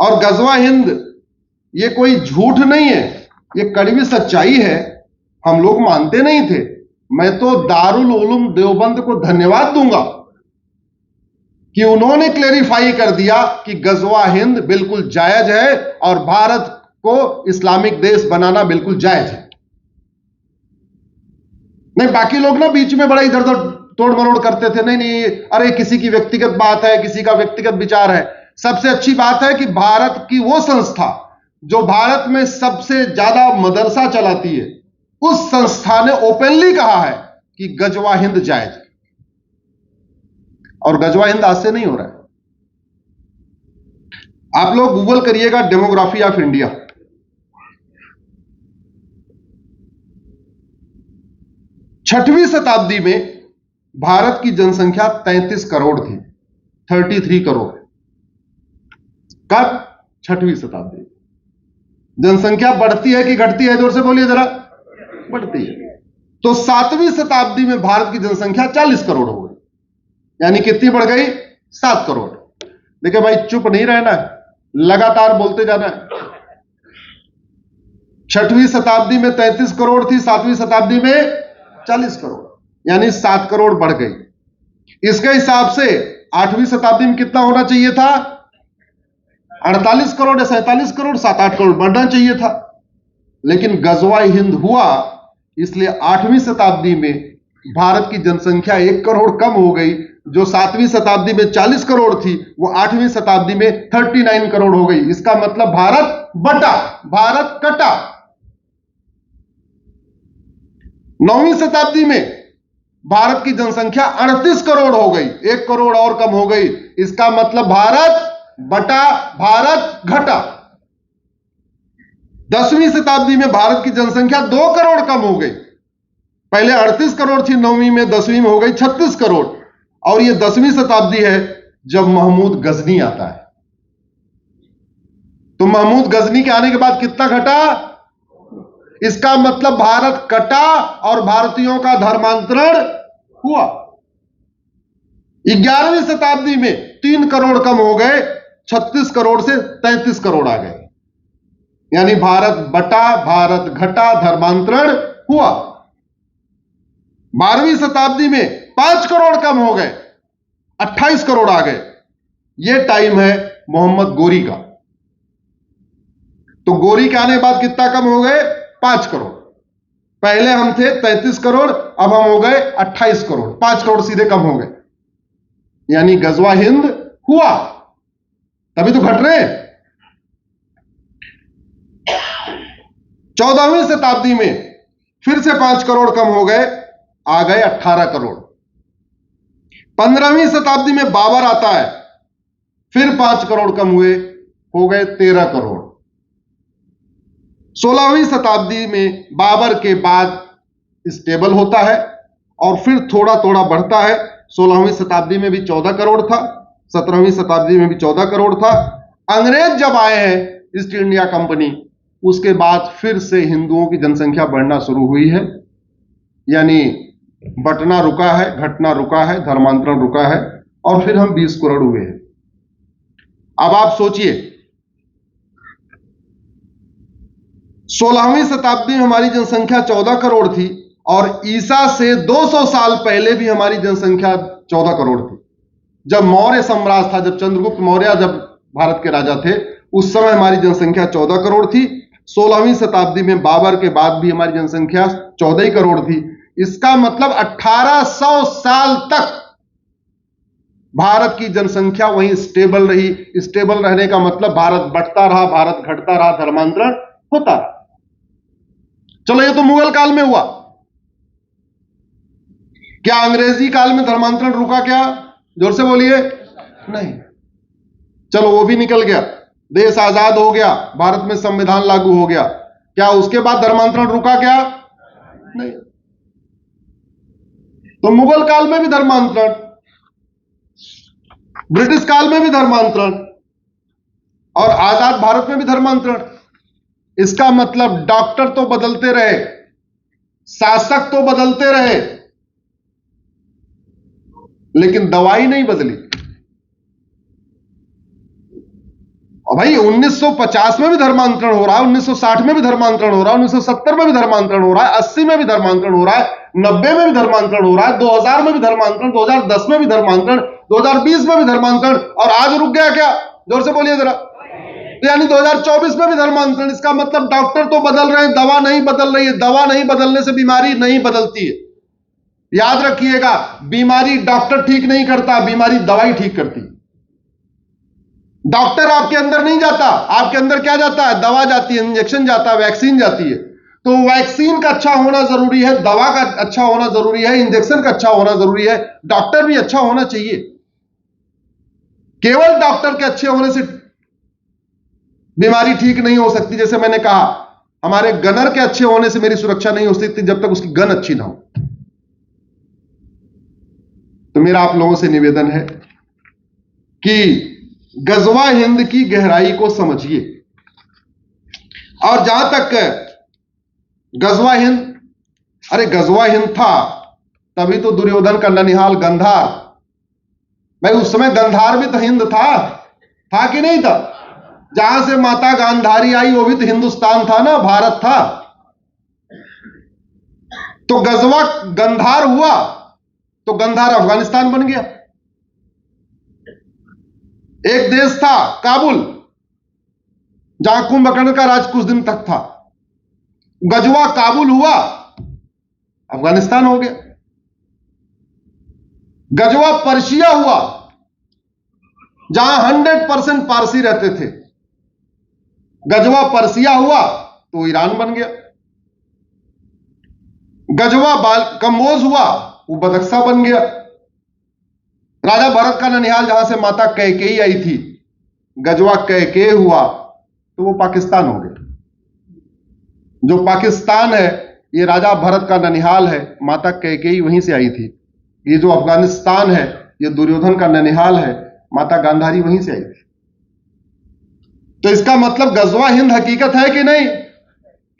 और गजवा हिंद ये कोई झूठ नहीं है, ये कड़वी सच्चाई है। हम लोग मानते नहीं थे। मैं तो दारुल उलूम देवबंद को धन्यवाद दूंगा कि उन्होंने क्लेरिफाई कर दिया कि गजवा हिंद बिल्कुल जायज है और भारत को इस्लामिक देश बनाना बिल्कुल जायज है। नहीं, बाकी लोग ना बीच में बड़ा इधर उधर तोड़ मरोड़ करते थे। नहीं नहीं, अरे किसी की व्यक्तिगत बात है, किसी का व्यक्तिगत विचार है। सबसे अच्छी बात है कि भारत की वो संस्था जो भारत में सबसे ज्यादा मदरसा चलाती है, उस संस्था ने ओपनली कहा है कि गजवा हिंद जायज है। और गजवा हिंद आज से नहीं हो रहा है। आप लोग गूगल करिएगा डेमोग्राफी ऑफ इंडिया। छठवीं शताब्दी में भारत की जनसंख्या 33 करोड़ थी, 33 करोड़। कब? छठवीं शताब्दी। जनसंख्या बढ़ती है कि घटती है? जोर से बोलिए जरा। बढ़ती है। तो 7वीं शताब्दी में भारत की जनसंख्या 40 करोड़ हो गई। यानी कितनी बढ़ गई? 7 करोड़। देखिए भाई, चुप नहीं रहना है, लगातार बोलते जाना है। छठवीं शताब्दी में 33 करोड़ थी, 7वीं शताब्दी में 40 करोड़, यानी 7 करोड़ बढ़ गई। इसके हिसाब से 8वीं शताब्दी में कितना होना चाहिए था? 48 करोड़ या 47 करोड़, 7-8 करोड़ बढ़ना चाहिए था। लेकिन गजवा हिंद हुआ, इसलिए 8वीं शताब्दी में भारत की जनसंख्या 1 करोड़ कम हो गई। जो 7वीं शताब्दी में 40 करोड़ थी, वो 8वीं शताब्दी में 39 करोड़ हो गई। इसका मतलब भारत बटा, भारत कटा। 9वीं शताब्दी में भारत की जनसंख्या 38 करोड़ हो गई, 1 करोड़ और कम हो गई। इसका मतलब भारत बटा, भारत घटा। 10वीं शताब्दी में भारत की जनसंख्या 2 करोड़ कम हो गई। पहले 38 करोड़ थी 9वीं में, 10वीं में हो गई 36 करोड़। और यह 10वीं शताब्दी है जब महमूद गजनी आता है। तो महमूद गजनी के आने के बाद कितना घटा? इसका मतलब भारत कटा और भारतीयों का धर्मांतरण हुआ। 11वीं शताब्दी में 3 करोड़ कम हो गए, 36 करोड़ से 33 करोड़ आ गए। यानी भारत बटा, भारत घटा, धर्मांतरण हुआ। 12वीं शताब्दी में 5 करोड़ कम हो गए, 28 करोड़ आ गए। यह टाइम है मोहम्मद गोरी का। तो गोरी के आने के बाद कितना कम हो गए? 5 करोड़। पहले हम थे 33 करोड़, अब हम हो गए 28 करोड़। 5 करोड़ सीधे कम हो गए। यानी गजवा हिंद हुआ, तभी तो घट रहे हैं। 14वीं शताब्दी में फिर से 5 करोड़ कम हो गए, आ गए 18 करोड़। 15वीं शताब्दी में बाबर आता है, फिर 5 करोड़ कम हुए, हो गए 13 करोड़। 16वीं शताब्दी में बाबर के बाद स्टेबल होता है और फिर थोड़ा थोड़ा बढ़ता है। 16वीं शताब्दी में भी 14 करोड़ था, 17वीं शताब्दी में भी 14 करोड़ था। अंग्रेज जब आए हैं, ईस्ट इंडिया कंपनी, उसके बाद फिर से हिंदुओं की जनसंख्या बढ़ना शुरू हुई है। यानी बटना रुका है, घटना रुका है, धर्मांतरण रुका है, और फिर हम 20 करोड़ हुए हैं। अब आप सोचिए, 16वीं शताब्दी में हमारी जनसंख्या 14 करोड़ थी और ईसा से 200 साल पहले भी हमारी जनसंख्या 14 करोड़ थी। जब मौर्य साम्राज्य था, जब चंद्रगुप्त मौर्य जब भारत के राजा थे, उस समय हमारी जनसंख्या 14 करोड़ थी। 16वीं शताब्दी में बाबर के बाद भी हमारी जनसंख्या 14 ही करोड़ थी। इसका मतलब 1800 साल तक भारत की जनसंख्या वहीं स्टेबल रही। स्टेबल रहने का मतलब भारत बढ़ता रहा, भारत घटता रहा, धर्मांतरण होता रहा। चलो, ये तो मुगल काल में हुआ। क्या अंग्रेजी काल में धर्मांतरण रुका? क्या? जोर से बोलिए। नहीं। चलो, वो भी निकल गया, देश आजाद हो गया, भारत में संविधान लागू हो गया। क्या उसके बाद धर्मांतरण रुका? क्या? नहीं। तो मुगल काल में भी धर्मांतरण, ब्रिटिश काल में भी धर्मांतरण, और आजाद भारत में भी धर्मांतरण। इसका मतलब डॉक्टर तो बदलते रहे, शासक तो बदलते रहे, लेकिन दवाई नहीं बदली। और भाई 1950 में भी धर्मांतरण हो रहा है, 1960 में भी धर्मांतरण हो रहा है, 1970 में भी धर्मांतरण हो रहा है, 80 में भी धर्मांतरण हो रहा है, 90 में भी धर्मांतरण हो रहा है, 2000 में भी धर्मांतरण, 2010 में भी धर्मांतरण, 2020 में भी धर्मांतरण, और आज रुक गया क्या? जोर से बोलिए जरा। तो यानी 2024 में भी धर्मांतरण। इसका मतलब डॉक्टर तो बदल रहे हैं, दवा नहीं बदल रही है। दवा नहीं बदलने से बीमारी नहीं बदलती है। याद रखिएगा, बीमारी डॉक्टर ठीक नहीं करता, बीमारी दवाई ठीक करती है। डॉक्टर आपके अंदर नहीं जाता, आपके अंदर क्या जाता है? दवा जाती है, इंजेक्शन जाता है, वैक्सीन जाती है। तो वैक्सीन का अच्छा होना जरूरी है, दवा का अच्छा होना जरूरी है, इंजेक्शन का अच्छा होना जरूरी है, डॉक्टर भी अच्छा होना चाहिए। केवल डॉक्टर के अच्छे होने से बीमारी ठीक नहीं हो सकती। जैसे मैंने कहा, हमारे गनर के अच्छे होने से मेरी सुरक्षा नहीं हो सकती जब तक उसकी गन अच्छी ना हो। तो मेरा आप लोगों से निवेदन है कि गजवा हिंद की गहराई को समझिए। और जहां तक गजवा हिंद, अरे गजवा हिंद था तभी तो दुर्योधन का ननिहाल गंधार, भाई उस समय गंधार भी तो हिंद था कि नहीं था? जहां से माता गांधारी आई वो भी तो हिंदुस्तान था ना, भारत था। तो गजवा गंधार हुआ तो गंधार अफगानिस्तान बन गया। एक देश था काबुल, जहां कुंभकर्ण का राज कुछ दिन तक था। गजवा काबुल हुआ, अफगानिस्तान हो गया। गजवा पर्शिया हुआ, जहां 100% पारसी रहते थे। गजवा पर्सिया हुआ तो ईरान बन गया। गजवा कंबोज हुआ, वो बदख्शा बन गया। राजा भरत का ननिहाल जहां से माता कैकेयी आई थी, गजवा कैकेय हुआ तो वो पाकिस्तान हो गया। जो पाकिस्तान है ये राजा भरत का ननिहाल है, माता कैकेयी वहीं से आई थी। ये जो अफगानिस्तान है ये दुर्योधन का ननिहाल है, माता गांधारी वहीं से आई थी। तो इसका मतलब गजवा हिंद हकीकत है कि नहीं?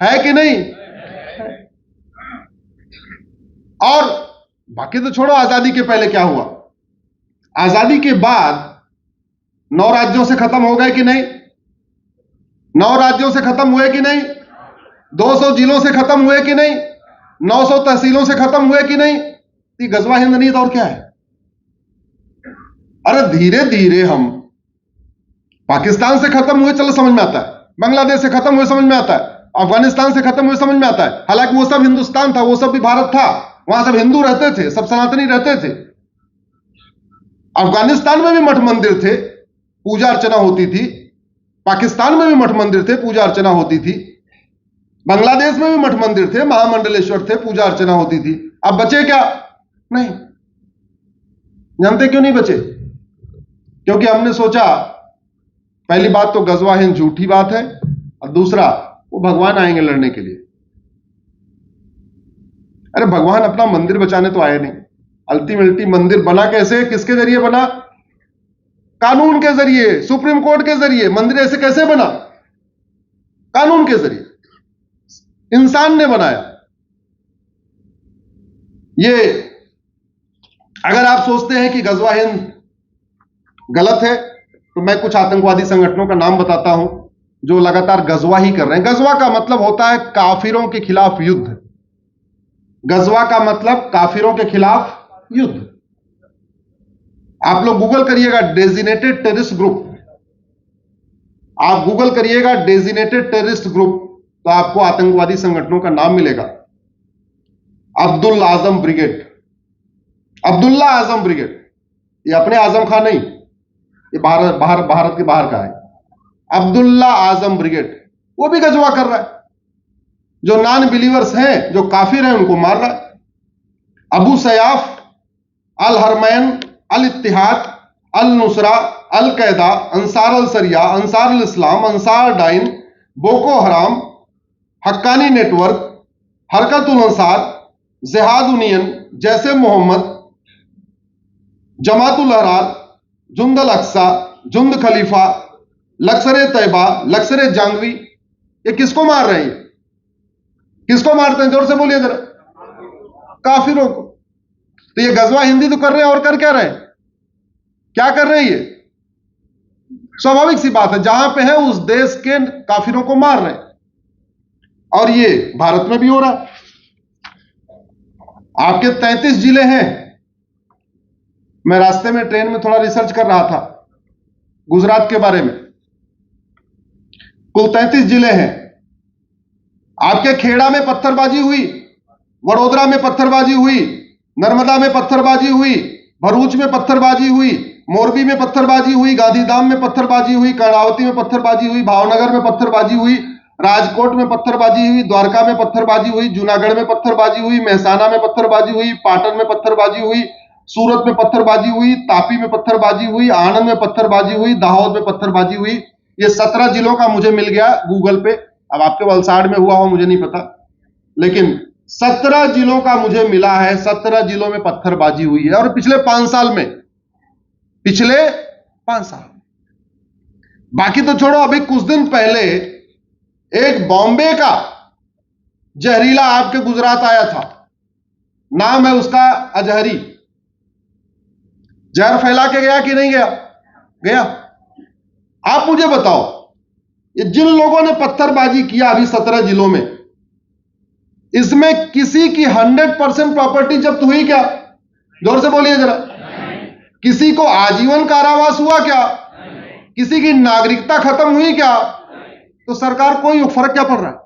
है कि नहीं? और बाकी तो छोड़ो, आजादी के पहले क्या हुआ? आजादी के बाद 9 राज्यों से खत्म हो गए कि नहीं? 9 राज्यों से खत्म हुए कि नहीं? 200 जिलों से खत्म हुए कि नहीं? 900 तहसीलों से खत्म हुए कि नहीं? ये गजवा हिंद नहीं तो और क्या है? अरे धीरे धीरे हम पाकिस्तान से खत्म हुए, चलो समझ में आता है, बांग्लादेश से खत्म हुए समझ में आता है, अफगानिस्तान से खत्म हुए समझ में आता है। हालांकि वो सब हिंदुस्तान था, वो सब भी भारत था, वहां सब हिंदू रहते थे, सब सनातनी रहते थे। अफगानिस्तान में भी मठ मंदिर थे, पूजा अर्चना होती थी। पाकिस्तान में भी मठ मंदिर थे, पूजा अर्चना होती थी। बांग्लादेश में भी मठ मंदिर थे, महामंडलेश्वर थे, पूजा अर्चना होती थी। अब बचे क्या? नहीं। जानते क्यों नहीं बचे? क्योंकि हमने सोचा, पहली बात तो गजवा हिंद झूठी बात है, और दूसरा वो भगवान आएंगे लड़ने के लिए। अरे भगवान अपना मंदिर बचाने तो आए नहीं। अल्टीमेटली मंदिर बना कैसे, किसके जरिए बना? कानून के जरिए, सुप्रीम कोर्ट के जरिए। मंदिर ऐसे कैसे बना? कानून के जरिए, इंसान ने बनाया। ये अगर आप सोचते हैं कि गजवा हिंद गलत है, तो मैं कुछ आतंकवादी संगठनों का नाम बताता हूं जो लगातार गजवा ही कर रहे हैं। गजवा का मतलब होता है काफिरों के खिलाफ युद्ध। गजवा का मतलब काफिरों के खिलाफ युद्ध। आप लोग गूगल करिएगा डेजिनेटेड टेररिस्ट ग्रुप, आप गूगल करिएगा डेजिनेटेड टेररिस्ट ग्रुप, तो आपको आतंकवादी संगठनों का नाम मिलेगा। अब्दुल आजम ब्रिगेड, अब्दुल्ला आजम ब्रिगेड, ये अपने आजम खान नहीं, ये भारत के बाहर का है। अब्दुल्ला आजम ब्रिगेड, वो भी गजवा कर रहा है। जो नॉन बिलीवर्स हैं, जो काफिर हैं, उनको मार रहा है। अबू सयाफ, अल हरमैन, अल इत्तिहाद, अल नुसरा, अल कैदा, Ansar al Sharia, Ansar al Islam, Ansar Dine, Boko Haram, Haqqani network, हरकत उल अंसार, जिहाद यूनियन, जैसे मोहम्मद, जमातुल अहरार, जुंद अल अक्सा, जुंद खलीफा, लश्कर तैयबा, लश्कर जांगवी, ये किसको मार रहे हैं? किसको मारते हैं? जोर से बोलिए जरा। काफिरों को। तो ये गजवा हिंदी तो कर रहे हैं, और कर क्या रहे हैं? क्या कर रहे हैं ये? स्वाभाविक सी बात है, जहां पे है उस देश के काफिरों को मार रहे हैं, और ये भारत में भी हो रहा है। आपके 33 जिले हैं। मैं रास्ते में ट्रेन में थोड़ा रिसर्च कर रहा था गुजरात के बारे में। कुल 33 जिले हैं। आपके खेड़ा में पत्थरबाजी हुई, वडोदरा में पत्थरबाजी हुई, नर्मदा में पत्थरबाजी हुई, भरूच में पत्थरबाजी हुई, मोरबी में पत्थरबाजी हुई, गांधीधाम में पत्थरबाजी हुई, कर्णावती में पत्थरबाजी हुई, भावनगर में पत्थरबाजी हुई, राजकोट में पत्थरबाजी हुई, द्वारका में पत्थरबाजी हुई, जूनागढ़ में पत्थरबाजी हुई, महसाना में पत्थरबाजी हुई, पाटन में पत्थरबाजी हुई, सूरत में पत्थरबाजी हुई, तापी में पत्थरबाजी हुई, आनंद में पत्थरबाजी हुई, दाहोद में पत्थरबाजी हुई। ये 17 जिलों का मुझे मिल गया गूगल पे। अब आपके वलसाड़ में हुआ हो मुझे नहीं पता, लेकिन 17 जिलों का मुझे मिला है। 17 जिलों में पत्थरबाजी हुई है, और पिछले 5 साल में, पिछले 5 साल। बाकी तो छोड़ो, अभी कुछ दिन पहले एक बॉम्बे का जहरीला आपके गुजरात आया था, नाम है उसका अजहरी। जहर फैला के गया कि नहीं गया? गया। आप मुझे बताओ, ये जिन लोगों ने पत्थरबाजी किया अभी 17 जिलों में, इसमें किसी की 100% प्रॉपर्टी जब्त हुई क्या? जोर से बोलिए जरा। किसी को आजीवन कारावास हुआ क्या? किसी की नागरिकता खत्म हुई क्या? तो सरकार कोई फर्क क्या पड़ रहा है?